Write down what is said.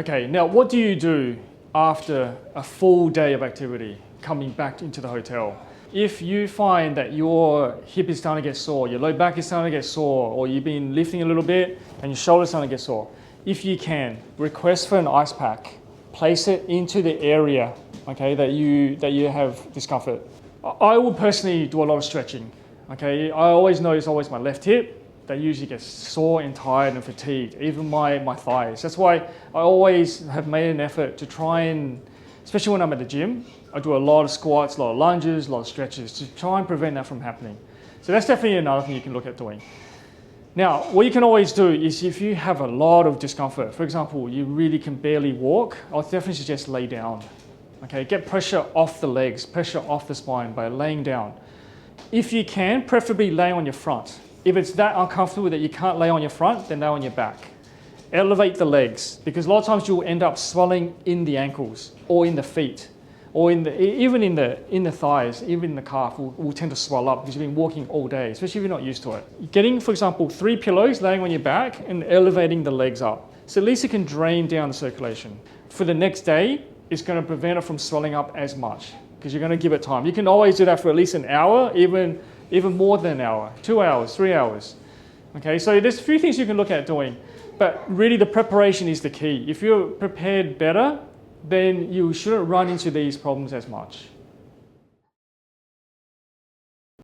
Okay, now what do you do after a full day of activity coming back into the hotel? If you find that your hip is starting to get sore, your low back is starting to get sore, or you've been lifting a little bit and your shoulder's starting to get sore, if you can, request for an ice pack. Place it into the area, okay, that you have discomfort. I will personally do a lot of stretching. Okay, I always know it's always my left hip that usually gets sore and tired and fatigued, even my thighs. That's why I always have made an effort to try and, especially when I'm at the gym, I do a lot of squats, a lot of lunges, a lot of stretches to try and prevent that from happening. So that's definitely another thing you can look at doing. Now, what you can always do is if you have a lot of discomfort, for example, you really can barely walk, I'll definitely suggest lay down. Okay, get pressure off the legs, pressure off the spine by laying down. If you can, preferably lay on your front. If it's that uncomfortable that you can't lay on your front, then lay on your back. Elevate the legs, because a lot of times you'll end up swelling in the ankles or in the feet, or even in the thighs, even in the calf will tend to swell up because you've been walking all day, especially if you're not used to it. Getting, for example, 3 pillows laying on your back and elevating the legs up. So at least it can drain down the circulation. For the next day, it's going to prevent it from swelling up as much because you're going to give it time. You can always do that for at least an hour, even more than an hour, 2 hours, 3 hours. Okay, so there's a few things you can look at doing, but really the preparation is the key. If you're prepared better, then you shouldn't run into these problems as much.